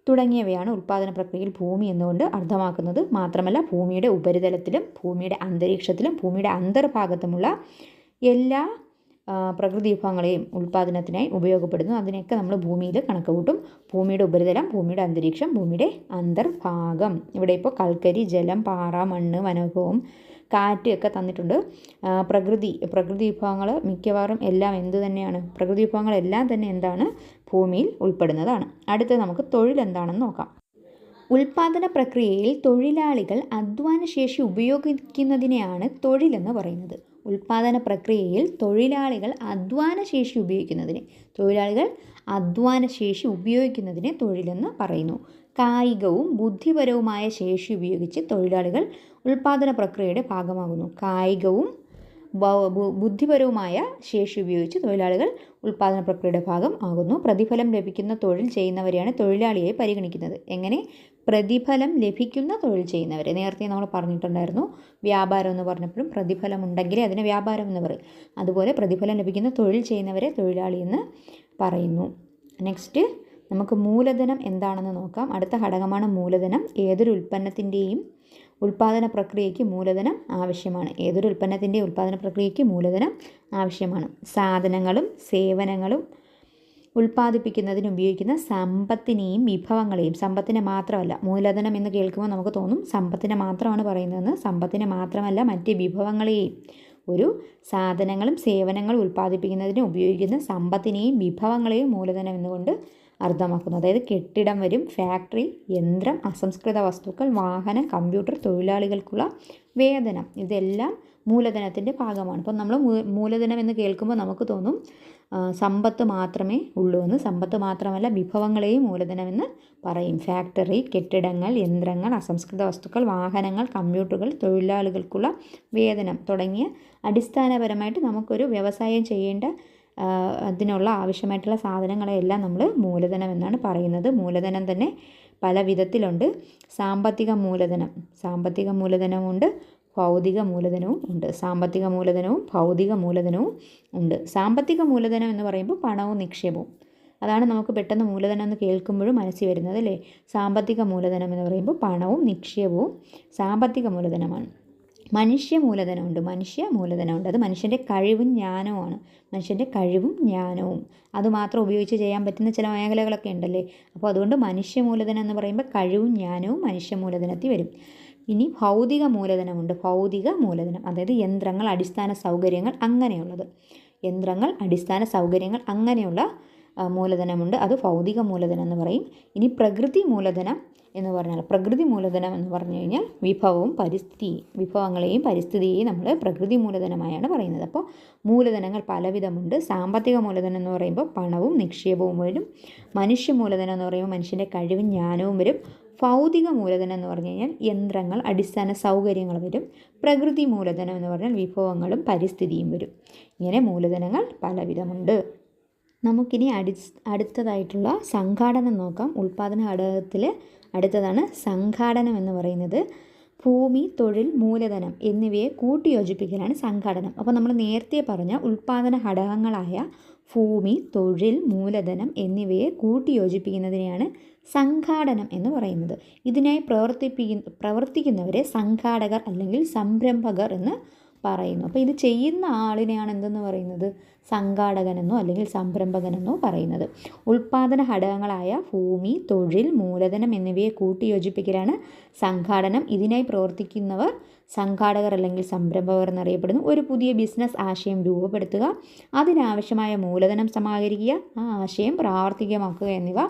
തുടങ്ങിയവയാണ് ഉൽപ്പാദന പ്രക്രിയയിൽ ഭൂമി എന്നുകൊണ്ട് അർത്ഥമാക്കുന്നത്. മാത്രമല്ല, ഭൂമിയുടെ ഉപരിതലത്തിലും ഭൂമിയുടെ അന്തരീക്ഷത്തിലും ഭൂമിയുടെ അന്തർഭാഗത്തുമുള്ള എല്ലാ പ്രകൃതി വിഭവങ്ങളെയും ഉൽപ്പാദനത്തിനായി ഉപയോഗപ്പെടുന്നു. അതിനെയൊക്കെ നമ്മൾ ഭൂമിയിൽ കണക്ക് കൂട്ടും. ഭൂമിയുടെ ഉപരിതലം, ഭൂമിയുടെ അന്തരീക്ഷം, ഭൂമിയുടെ അന്തർഭാഗം. ഇവിടെ ഇപ്പോൾ കൽക്കരി, ജലം, പാറ, മണ്ണ്, വനഭവം, കാറ്റ് ഒക്കെ തന്നിട്ടുണ്ട്. പ്രകൃതി വിഭവങ്ങൾ മിക്കവാറും എല്ലാം എന്ത് തന്നെയാണ്? പ്രകൃതി വിഭവങ്ങളെല്ലാം തന്നെ എന്താണ്? ഭൂമിയിൽ ഉൾപ്പെടുന്നതാണ്. അടുത്തത് നമുക്ക് തൊഴിൽ എന്താണെന്ന് നോക്കാം. ഉൽപ്പാദന പ്രക്രിയയിൽ തൊഴിലാളികൾ അധ്വാനശേഷി ഉപയോഗിക്കുന്നതിനെയാണ് തൊഴിലെന്ന് പറയുന്നത്. ഉൽപ്പാദന പ്രക്രിയയിൽ തൊഴിലാളികൾ അധ്വാനശേഷി ഉപയോഗിക്കുന്നതിനെ തൊഴിലെന്ന് പറയുന്നു. കായികവും ബുദ്ധിപരവുമായ ശേഷി ഉപയോഗിച്ച് തൊഴിലാളികൾ ഉൽപ്പാദന പ്രക്രിയയുടെ ഭാഗമാകുന്നു. കായികവും ബുദ്ധിപരവുമായ ശേഷി ഉപയോഗിച്ച് തൊഴിലാളികൾ ഉൽപ്പാദന പ്രക്രിയയുടെ ഭാഗം ആകുന്നു. പ്രതിഫലം ലഭിക്കുന്ന തൊഴിൽ ചെയ്യുന്നവരെയാണ് തൊഴിലാളിയായി പരിഗണിക്കുന്നത്. എങ്ങനെ? പ്രതിഫലം ലഭിക്കുന്ന തൊഴിൽ ചെയ്യുന്നവരെ. നേരത്തെ നമ്മൾ പറഞ്ഞിട്ടുണ്ടായിരുന്നു, വ്യാപാരം എന്ന് പറഞ്ഞപ്പോഴും പ്രതിഫലം ഉണ്ടെങ്കിലേ അതിനെ വ്യാപാരം എന്ന് പറയും. അതുപോലെ പ്രതിഫലം ലഭിക്കുന്ന തൊഴിൽ ചെയ്യുന്നവരെ തൊഴിലാളി എന്ന് പറയുന്നു. നെക്സ്റ്റ് നമുക്ക് മൂലധനം എന്താണെന്ന് നോക്കാം. അടുത്ത ഘടകമാണ് മൂലധനം. ഏതൊരു ഉൽപ്പന്നത്തിൻ്റെയും ഉൽപ്പാദന പ്രക്രിയയ്ക്ക് മൂലധനം ആവശ്യമാണ്. ഏതൊരു ഉൽപ്പന്നത്തിൻ്റെയും ഉൽപ്പാദന പ്രക്രിയയ്ക്ക് മൂലധനം ആവശ്യമാണ്. സാധനങ്ങളും സേവനങ്ങളും ഉൽപ്പാദിപ്പിക്കുന്നതിന് ഉപയോഗിക്കുന്ന സമ്പത്തിനെയും വിഭവങ്ങളെയും, സമ്പത്തിനെ മാത്രമല്ല, മൂലധനം എന്ന് കേൾക്കുമ്പോൾ നമുക്ക് തോന്നും സമ്പത്തിനെ മാത്രമാണ് പറയുന്നതെന്ന്. സമ്പത്തിനെ മാത്രമല്ല, മറ്റ് വിഭവങ്ങളെയും, ഒരു സാധനങ്ങളും സേവനങ്ങളും ഉൽപ്പാദിപ്പിക്കുന്നതിന് ഉപയോഗിക്കുന്ന സമ്പത്തിനെയും വിഭവങ്ങളെയും മൂലധനം എന്നുകൊണ്ട് അർത്ഥമാക്കുന്നു. അതായത് കെട്ടിടം വരും, ഫാക്ടറി, യന്ത്രം, അസംസ്കൃത വസ്തുക്കൾ, വാഹനം, കമ്പ്യൂട്ടർ, തൊഴിലാളികൾക്കുള്ള വേതനം, ഇതെല്ലാം മൂലധനത്തിൻ്റെ ഭാഗമാണ്. അപ്പം നമ്മൾ മൂലധനം എന്ന് കേൾക്കുമ്പോൾ നമുക്ക് തോന്നും സമ്പത്ത് മാത്രമേ ഉള്ളൂ എന്ന്. സമ്പത്ത് മാത്രമല്ല, വിഭവങ്ങളെയും മൂലധനമെന്ന് പറയും. ഫാക്ടറി, കെട്ടിടങ്ങൾ, യന്ത്രങ്ങൾ, അസംസ്കൃത വസ്തുക്കൾ, വാഹനങ്ങൾ, കമ്പ്യൂട്ടറുകൾ, തൊഴിലാളികൾക്കുള്ള വേതനം തുടങ്ങിയ അടിസ്ഥാനപരമായിട്ട് നമുക്കൊരു വ്യവസായം ചെയ്യേണ്ട അതിനുള്ള ആവശ്യമായിട്ടുള്ള സാധനങ്ങളെയെല്ലാം നമ്മൾ മൂലധനം എന്നാണ് പറയുന്നത്. മൂലധനം തന്നെ പല വിധത്തിലുണ്ട്. സാമ്പത്തിക മൂലധനമുണ്ട്, ഭൗതിക മൂലധനവും ഉണ്ട്. സാമ്പത്തിക മൂലധനവും ഭൗതിക മൂലധനവും ഉണ്ട്. സാമ്പത്തിക മൂലധനം എന്ന് പറയുമ്പോൾ പണവും നിക്ഷേപവും, അതാണ് നമുക്ക് പെട്ടെന്ന് മൂലധനം എന്ന് കേൾക്കുമ്പോഴും മനസ്സിൽ വരുന്നത് അല്ലേ. സാമ്പത്തിക മൂലധനം എന്ന് പറയുമ്പോൾ പണവും നിക്ഷേപവും സാമ്പത്തിക മൂലധനമാണ്. മനുഷ്യ മൂലധനമുണ്ട്. അത് മനുഷ്യൻ്റെ കഴിവും ജ്ഞാനവും അതുമാത്രം ഉപയോഗിച്ച് ചെയ്യാൻ പറ്റുന്ന ചില മേഖലകളൊക്കെ ഉണ്ടല്ലേ. അപ്പോൾ അതുകൊണ്ട് മനുഷ്യ മൂലധനം എന്ന് പറയുമ്പോൾ കഴിവും ജ്ഞാനവും മനുഷ്യ മൂലധനത്തിൽ വരും. ഇനി ഭൗതിക മൂലധനമുണ്ട്. അതായത് യന്ത്രങ്ങൾ, അടിസ്ഥാന സൗകര്യങ്ങൾ അങ്ങനെയുള്ള മൂലധനമുണ്ട്. അത് ഭൗതിക മൂലധനം എന്ന് പറയും. ഇനി പ്രകൃതി മൂലധനം എന്ന് പറഞ്ഞു കഴിഞ്ഞാൽ വിഭവങ്ങളെയും പരിസ്ഥിതിയെയും നമ്മൾ പ്രകൃതി മൂലധനമായാണ് പറയുന്നത്. അപ്പോൾ മൂലധനങ്ങൾ പലവിധമുണ്ട്. സാമ്പത്തിക മൂലധനം എന്ന് പറയുമ്പോൾ പണവും നിക്ഷേപവും വരും. മനുഷ്യ മൂലധനം എന്ന് പറയുമ്പോൾ മനുഷ്യൻ്റെ കഴിവും ജ്ഞാനവും വരും. ഭൗതിക മൂലധനം എന്ന് പറഞ്ഞു കഴിഞ്ഞാൽ യന്ത്രങ്ങൾ, അടിസ്ഥാന സൗകര്യങ്ങൾ വരും. പ്രകൃതി മൂലധനം എന്ന് പറഞ്ഞാൽ വിഭവങ്ങളും പരിസ്ഥിതിയും വരും. ഇങ്ങനെ മൂലധനങ്ങൾ പലവിധമുണ്ട്. നമുക്കിനി അടുത്തതായിട്ടുള്ള സംഘാടനം നോക്കാം. ഉൽപ്പാദന ഘടകത്തിൽ അടുത്തതാണ് സംഘാടനം എന്ന് പറയുന്നത്. ഭൂമി, തൊഴിൽ, മൂലധനം എന്നിവയെ കൂട്ടിയോജിപ്പിക്കലാണ് സംഘാടനം. അപ്പോൾ നമ്മൾ നേരത്തെ പറഞ്ഞ ഉൽപ്പാദന ഘടകങ്ങളായ ഭൂമി, തൊഴിൽ, മൂലധനം എന്നിവയെ കൂട്ടിയോജിപ്പിക്കുന്നതിനെയാണ് സംഘാടനം എന്ന് പറയുന്നത്. ഇതിനായി പ്രവർത്തിക്കുന്നവരെ സംഘാടകർ അല്ലെങ്കിൽ സംരംഭകർ എന്ന് പറയുന്നു. അപ്പോൾ ഇത് ചെയ്യുന്ന ആളിനെയാണ് എന്തെന്ന് പറയുന്നത്? സംഘാടകനെന്നോ അല്ലെങ്കിൽ സംരംഭകനെന്നോ പറയുന്നത്. ഉൽപ്പാദന ഘടകങ്ങളായ ഭൂമി, തൊഴിൽ, മൂലധനം എന്നിവയെ കൂട്ടിയോജിപ്പിക്കലാണ് സംഘാടനം. ഇതിനായി പ്രവർത്തിക്കുന്നവർ സംഘാടകർ അല്ലെങ്കിൽ സംരംഭകർ എന്നറിയപ്പെടുന്നു. ഒരു പുതിയ ബിസിനസ് ആശയം രൂപപ്പെടുത്തുക, അതിനാവശ്യമായ മൂലധനം സമാഹരിക്കുക, ആ ആശയം പ്രാവർത്തികമാക്കുക എന്നിവ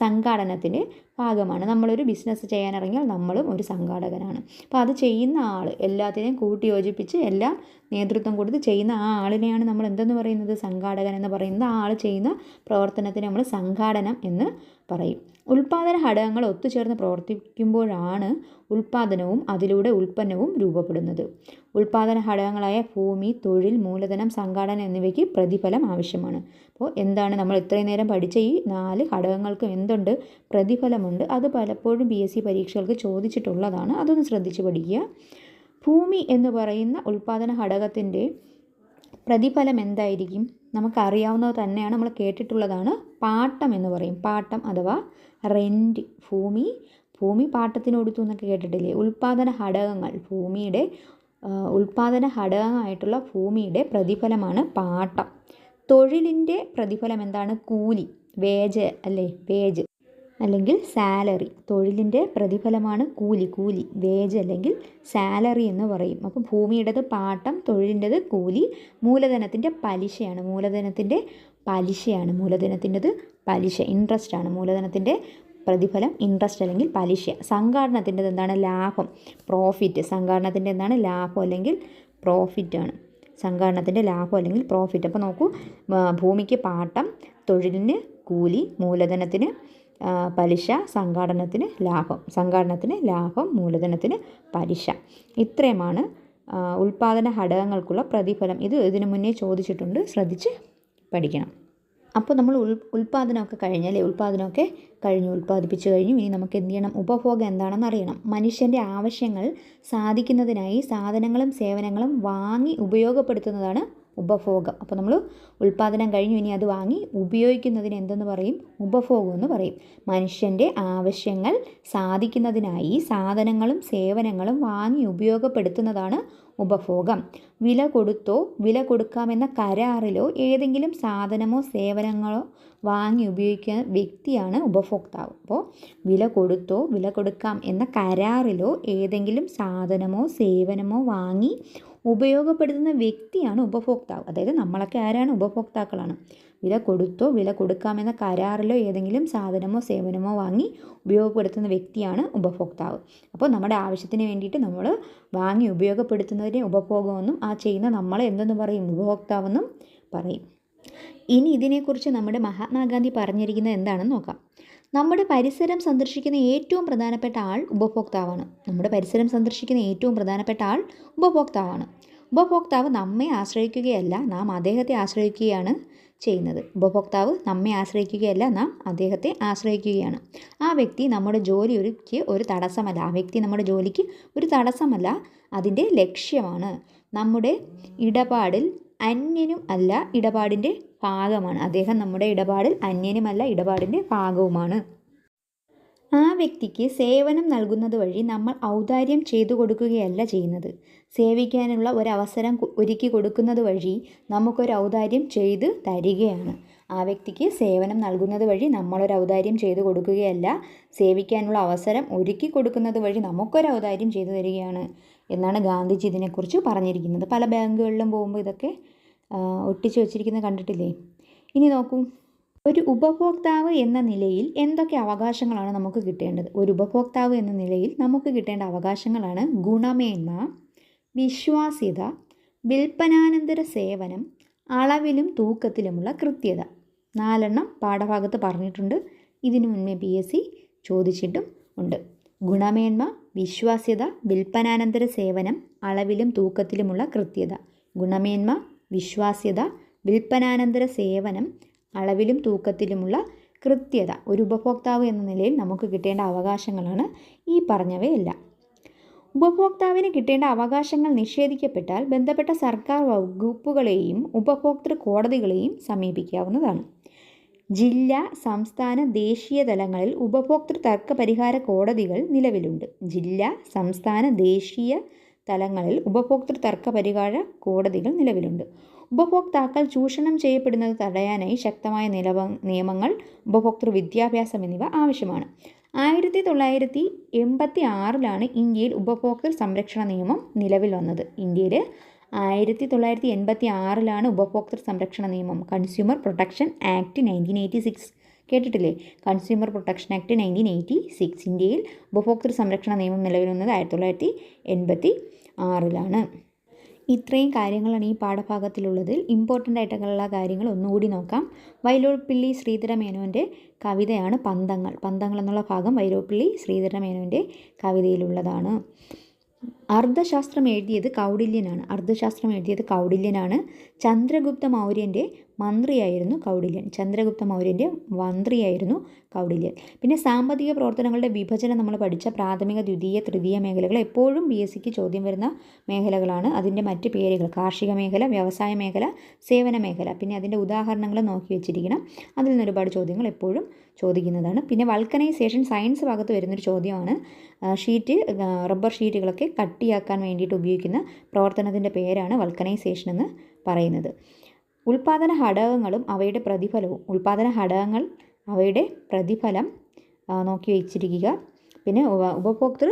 സംഘാടനത്തിൻ്റെ ഭാഗമാണ്. നമ്മളൊരു ബിസിനസ് ചെയ്യാനിറങ്ങിയാൽ നമ്മളും ഒരു സംഘാടകനാണ്. അപ്പോൾ അത് ചെയ്യുന്ന ആൾ എല്ലാത്തിനെയും കൂട്ടിയോജിപ്പിച്ച് എല്ലാം നേതൃത്വം കൊടുത്ത് ചെയ്യുന്ന ആ ആളിനെയാണ് നമ്മൾ എന്തെന്ന് പറയുന്നത്? സംഘാടകൻ എന്ന് പറയുന്നത്. ആ ആൾ ചെയ്യുന്ന പ്രവർത്തനത്തിന് നമ്മൾ സംഘാടനം എന്ന് പറയും. ഉൽപ്പാദന ഘടകങ്ങൾ ഒത്തുചേർന്ന് പ്രവർത്തിക്കുമ്പോഴാണ് ഉൽപ്പാദനവും അതിലൂടെ ഉൽപ്പന്നവും രൂപപ്പെടുന്നത്. ഉൽപ്പാദന ഘടകങ്ങളായ ഭൂമി, തൊഴിൽ, മൂലധനം, സംഘാടനം എന്നിവയ്ക്ക് പ്രതിഫലം ആവശ്യമാണ്. അപ്പോൾ എന്താണ് നമ്മൾ ഇത്രയും നേരം പഠിച്ച ഈ 4 ഘടകങ്ങൾക്കും എന്തുണ്ട്? പ്രതിഫലമുണ്ട്. അത് പലപ്പോഴും PSC പരീക്ഷകൾക്ക് ചോദിച്ചിട്ടുള്ളതാണ്. അതൊന്ന് ശ്രദ്ധിച്ച് പഠിക്കുക. ഭൂമി എന്ന് പറയുന്ന ഉൽപ്പാദന ഘടകത്തിൻ്റെ പ്രതിഫലം എന്തായിരിക്കും? നമുക്കറിയാവുന്നത് തന്നെയാണ്, നമ്മൾ കേട്ടിട്ടുള്ളതാണ്. പാട്ടം എന്ന് പറയും. പാട്ടം അഥവാ റെൻറ്റ്. ഭൂമി പാട്ടത്തിന് കൊടുത്തു എന്നൊക്കെ കേട്ടിട്ടില്ലേ? ഉൽപ്പാദന ഘടകമായിട്ടുള്ള ഭൂമിയുടെ പ്രതിഫലമാണ് പാട്ടം. തൊഴിലിൻ്റെ പ്രതിഫലം എന്താണ്? കൂലി, വേജ് അല്ലെങ്കിൽ സാലറി. തൊഴിലിൻ്റെ പ്രതിഫലമാണ് കൂലി, വേജ് അല്ലെങ്കിൽ സാലറി എന്ന് പറയും. അപ്പോൾ ഭൂമിയുടേത് പാട്ടം, തൊഴിലിൻ്റെത് കൂലി, മൂലധനത്തിൻ്റെ പലിശ, ഇൻട്രസ്റ്റ് ആണ്. മൂലധനത്തിൻ്റെ പ്രതിഫലം ഇൻട്രസ്റ്റ് അല്ലെങ്കിൽ പലിശ. സംഘാടനത്തിൻ്റെത് എന്താണ്? ലാഭം, പ്രോഫിറ്റ്. സംഘാടനത്തിൻ്റെ എന്താണ്? ലാഭം അല്ലെങ്കിൽ പ്രോഫിറ്റ് ആണ്. സംഘാടനത്തിൻ്റെ ലാഭം അല്ലെങ്കിൽ പ്രോഫിറ്റ്. അപ്പോൾ നോക്കൂ, ഭൂമിക്ക് പാട്ടം, തൊഴിലിന് കൂലി, മൂലധനത്തിന് പലിശ, സംഘാടനത്തിന് ലാഭം, മൂലധനത്തിന് പലിശ. ഇത്രയുമാണ് ഉൽപ്പാദന ഘടകങ്ങൾക്കുള്ള പ്രതിഫലം. ഇതിനു മുന്നേ ചോദിച്ചിട്ടുണ്ട്, ശ്രദ്ധിച്ച് പഠിക്കണം. അപ്പോൾ നമ്മൾ ഉൽപ്പാദനമൊക്കെ ഉൽപ്പാദിപ്പിച്ചു കഴിഞ്ഞു. ഇനി നമുക്ക് എന്ത് ചെയ്യണം? ഉപഭോഗം എന്താണെന്ന് അറിയണം. മനുഷ്യൻ്റെ ആവശ്യങ്ങൾ സാധിക്കുന്നതിനായി സാധനങ്ങളും സേവനങ്ങളും വാങ്ങി ഉപയോഗപ്പെടുത്തുന്നതാണ് ഉപഭോഗം. അപ്പോൾ നമ്മൾ ഉൽപ്പാദനം കഴിഞ്ഞു ഇനി അത് വാങ്ങി ഉപയോഗിക്കുന്നതിന് എന്തെന്ന് പറയും? ഉപഭോഗം എന്ന് പറയും. മനുഷ്യൻ്റെ ആവശ്യങ്ങൾ സാധിക്കുന്നതിനായി സാധനങ്ങളും സേവനങ്ങളും വാങ്ങി ഉപയോഗപ്പെടുത്തുന്നതാണ് ഉപഭോഗം. വില കൊടുത്തോ വില കൊടുക്കാമെന്ന കരാറിലോ ഏതെങ്കിലും സാധനമോ സേവനങ്ങളോ വാങ്ങി ഉപയോഗിക്കുന്ന വ്യക്തിയാണ് ഉപഭോക്താവ്. അപ്പോൾ വില കൊടുത്തോ വില കൊടുക്കാം എന്ന കരാറിലോ ഏതെങ്കിലും സാധനമോ സേവനമോ വാങ്ങി ഉപയോഗപ്പെടുത്തുന്ന വ്യക്തിയാണ് ഉപഭോക്താവ്. അതായത് നമ്മളൊക്കെ ആരാണ്? ഉപഭോക്താക്കളാണ്. വില കൊടുത്തോ വില കൊടുക്കാമെന്ന കരാറിലോ ഏതെങ്കിലും സാധനമോ സേവനമോ വാങ്ങി ഉപയോഗപ്പെടുത്തുന്ന വ്യക്തിയാണ് ഉപഭോക്താവ്. അപ്പോൾ നമ്മുടെ ആവശ്യത്തിന് വേണ്ടിയിട്ട് നമ്മൾ വാങ്ങി ഉപയോഗപ്പെടുത്തുന്നതിനെ ഉപഭോഗമെന്നും ആ ചെയ്യുന്ന നമ്മളെ എന്തെന്ന് പറയും? ഉപഭോക്താവെന്നും പറയും. ഇനി ഇതിനെക്കുറിച്ച് നമ്മുടെ മഹാത്മാഗാന്ധി പറഞ്ഞിരിക്കുന്നത് എന്താണെന്ന് നോക്കാം. നമ്മുടെ പരിസരം സന്ദർശിക്കുന്ന ഏറ്റവും പ്രധാനപ്പെട്ട ആൾ ഉപഭോക്താവാണ്. നമ്മുടെ പരിസരം സന്ദർശിക്കുന്ന ഏറ്റവും പ്രധാനപ്പെട്ട ആൾ ഉപഭോക്താവാണ്. ഉപഭോക്താവ് നമ്മെ ആശ്രയിക്കുകയല്ല, നാം അദ്ദേഹത്തെ ആശ്രയിക്കുകയാണ് ചെയ്യുന്നത്. ഉപഭോക്താവ് നമ്മെ ആശ്രയിക്കുകയല്ല, നാം അദ്ദേഹത്തെ ആശ്രയിക്കുകയാണ്. ആ വ്യക്തി നമ്മുടെ ജോലിക്ക് ഒരു തടസ്സമല്ല. ആ വ്യക്തി നമ്മുടെ ജോലിക്ക് ഒരു തടസ്സമല്ല, അതിൻ്റെ ലക്ഷ്യമാണ്. നമ്മുടെ ഇടപാടിൽ അന്യനും അല്ല, ഇടപാടിൻ്റെ ഭാഗമാണ്. അദ്ദേഹം നമ്മുടെ ഇടപാടിൽ അന്യനുമല്ല, ഇടപാടിൻ്റെ ഭാഗവുമാണ്. ആ വ്യക്തിക്ക് സേവനം നൽകുന്നത് വഴി നമ്മൾ ഔദാര്യം ചെയ്തു കൊടുക്കുകയല്ല ചെയ്യുന്നത്. സേവിക്കാനുള്ള ഒരവസരം ഒരുക്കി കൊടുക്കുന്നത് വഴി നമുക്കൊരു ഔദാര്യം ചെയ്ത് തരികയാണ്. ആ വ്യക്തിക്ക് സേവനം നൽകുന്നത് വഴി നമ്മളൊരു ഔദാര്യം ചെയ്തു കൊടുക്കുകയല്ല, സേവിക്കാനുള്ള അവസരം ഒരുക്കി കൊടുക്കുന്നത് വഴി നമുക്കൊരു ഔദാര്യം ചെയ്തു തരികയാണ് എന്നാണ് ഗാന്ധിജി ഇതിനെക്കുറിച്ച് പറഞ്ഞിരിക്കുന്നത്. പല ബാങ്കുകളിലും പോകുമ്പോൾ ഇതൊക്കെ ഒട്ടിച്ചു വച്ചിരിക്കുന്നത് കണ്ടിട്ടില്ലേ? ഇനി നോക്കൂ, ഒരു ഉപഭോക്താവ് എന്ന നിലയിൽ എന്തൊക്കെ അവകാശങ്ങളാണ് നമുക്ക് കിട്ടേണ്ടത്? ഒരു ഉപഭോക്താവ് എന്ന നിലയിൽ നമുക്ക് കിട്ടേണ്ട അവകാശങ്ങളാണ് ഗുണമേന്മ, വിശ്വാസ്യത, വിൽപ്പനാനന്തര സേവനം, അളവിലും തൂക്കത്തിലുമുള്ള കൃത്യത. 4 പാഠഭാഗത്ത് പറഞ്ഞിട്ടുണ്ട്. ഇതിനു മുന്നേ PSC ചോദിച്ചിട്ടും ഉണ്ട്. ഗുണമേന്മ, വിശ്വാസ്യത, വിൽപ്പനാനന്തര സേവനം, അളവിലും തൂക്കത്തിലുമുള്ള കൃത്യത. ഗുണമേന്മ, വിശ്വാസ്യത, വിൽപ്പനാനന്തര സേവനം, അളവിലും തൂക്കത്തിലുമുള്ള കൃത്യത. ഒരു ഉപഭോക്താവ് എന്ന നിലയിൽ നമുക്ക് കിട്ടേണ്ട അവകാശങ്ങളാണ് ഈ പറഞ്ഞവയെല്ലാം. ഉപഭോക്താവിന് കിട്ടേണ്ട അവകാശങ്ങൾ നിഷേധിക്കപ്പെട്ടാൽ ബന്ധപ്പെട്ട സർക്കാർ വകുപ്പുകളെയും ഉപഭോക്തൃ കോടതികളെയും സമീപിക്കാവുന്നതാണ്. ജില്ലാ, സംസ്ഥാന, ദേശീയ തലങ്ങളിൽ ഉപഭോക്തൃ തർക്ക പരിഹാര കോടതികൾ നിലവിലുണ്ട്. ജില്ലാ, സംസ്ഥാന, ദേശീയ തലങ്ങളിൽ ഉപഭോക്തൃ തർക്ക പരിഹാര കോടതികൾ നിലവിലുണ്ട്. ഉപഭോക്താക്കൾ ചൂഷണം ചെയ്യപ്പെടുന്നത് തടയാനായി ശക്തമായ നിയമങ്ങൾ, ഉപഭോക്തൃ വിദ്യാഭ്യാസം എന്നിവ ആവശ്യമാണ്. 1986 ഇന്ത്യയിൽ ഉപഭോക്തൃ സംരക്ഷണ നിയമം നിലവിൽ വന്നത്. ഇന്ത്യയിൽ 1986 ഉപഭോക്തൃ സംരക്ഷണ നിയമം, കൺസ്യൂമർ പ്രൊട്ടക്ഷൻ ആക്ട് 1986 കേട്ടിട്ടില്ലേ? Consumer protection act 1986. ഇന്ത്യയിൽ ഉപഭോക്തൃ സംരക്ഷണ നിയമം നിലവിൽ വന്നത് 1986. ഇത്രയും കാര്യങ്ങളാണ് ഈ പാഠഭാഗത്തിലുള്ളത്. ഇമ്പോർട്ടൻ്റ് ആയിട്ടുള്ള കാര്യങ്ങൾ ഒന്നുകൂടി നോക്കാം. വൈലോപ്പിള്ളി ശ്രീധരമേനോൻ്റെ കവിതയാണ് പന്തങ്ങൾ. പന്തങ്ങൾ എന്നുള്ള ഭാഗം വൈലോപ്പിള്ളി ശ്രീധരമേനോൻ്റെ കവിതയിലുള്ളതാണ്. അർത്ഥശാസ്ത്രം എഴുതിയത് കൗടില്യനാണ്. ചന്ദ്രഗുപ്ത മൗര്യൻ്റെ മന്ത്രിയായിരുന്നു കൗടില്യൻ. പിന്നെ സാമ്പത്തിക പ്രവർത്തനങ്ങളുടെ വിഭജനം നമ്മൾ പഠിച്ച പ്രാഥമിക, ദ്വിതീയ, തൃതീയ മേഖലകൾ എപ്പോഴും PSCക്ക് ചോദ്യം വരുന്ന മേഖലകളാണ്. അതിൻ്റെ മറ്റ് പേരുകൾ കാർഷിക മേഖല, വ്യവസായ മേഖല, സേവന മേഖല. പിന്നെ അതിൻ്റെ ഉദാഹരണങ്ങൾ നോക്കി വെച്ചിരിക്കണം. അതിൽ നിന്ന് ഒരുപാട് ചോദ്യങ്ങൾ എപ്പോഴും ചോദിക്കുന്നതാണ്. പിന്നെ വൾക്കനൈസേഷൻ സയൻസ് ഭാഗത്ത് വരുന്നൊരു ചോദ്യമാണ്. റബ്ബർ ഷീറ്റുകളൊക്കെ കട്ടിയാക്കാൻ വേണ്ടിയിട്ട് ഉപയോഗിക്കുന്ന പ്രവർത്തനത്തിൻ്റെ പേരാണ് വൾക്കനൈസേഷൻ എന്ന് പറയുന്നത്. ഉൽപ്പാദന ഘടകങ്ങളും അവയുടെ പ്രതിഫലവും. പ്രതിഫലം നോക്കി വെച്ചിരിക്കുക. പിന്നെ ഉപഭോക്തൃ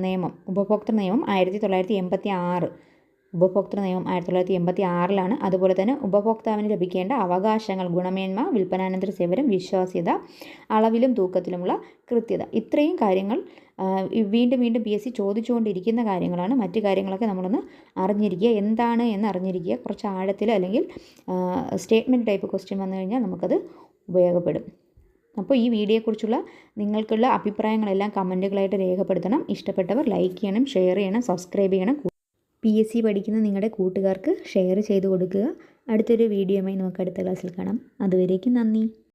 നിയമം 1986. ഉപഭോക്തൃ നിയമം 1986 അതുപോലെ തന്നെ ഉപഭോക്താവിന് ലഭിക്കേണ്ട അവകാശങ്ങൾ ഗുണമേന്മ, വിൽപ്പനാനന്തര സേവനം, വിശ്വാസ്യത, അളവിലും തൂക്കത്തിലുമുള്ള കൃത്യത. ഇത്രയും കാര്യങ്ങൾ വീണ്ടും PSC ചോദിച്ചുകൊണ്ടിരിക്കുന്ന കാര്യങ്ങളാണ്. മറ്റു കാര്യങ്ങളൊക്കെ നമ്മളൊന്ന് അറിഞ്ഞിരിക്കുക. എന്താണ് എന്ന് അറിഞ്ഞിരിക്കുക. കുറച്ച് ആഴത്തിൽ അല്ലെങ്കിൽ സ്റ്റേറ്റ്മെൻറ്റ് ടൈപ്പ് ക്വസ്റ്റ്യൻ വന്നു കഴിഞ്ഞാൽ നമുക്കത് ഉപയോഗപ്പെടും. അപ്പോൾ ഈ വീഡിയോയെക്കുറിച്ചുള്ള നിങ്ങൾക്കുള്ള അഭിപ്രായങ്ങളെല്ലാം കമൻറ്റുകളായിട്ട് രേഖപ്പെടുത്തണം. ഇഷ്ടപ്പെട്ടവർ ലൈക്ക് ചെയ്യണം, ഷെയർ ചെയ്യണം, സബ്സ്ക്രൈബ് ചെയ്യണം. PSC പഠിക്കുന്ന നിങ്ങളുടെ കൂട്ടുകാർക്ക് ഷെയർ ചെയ്ത് കൊടുക്കുക. അടുത്തൊരു വീഡിയോയുമായി നമുക്ക് അടുത്ത ക്ലാസ്സിൽ കാണാം. അതുവരേക്കും നന്ദി.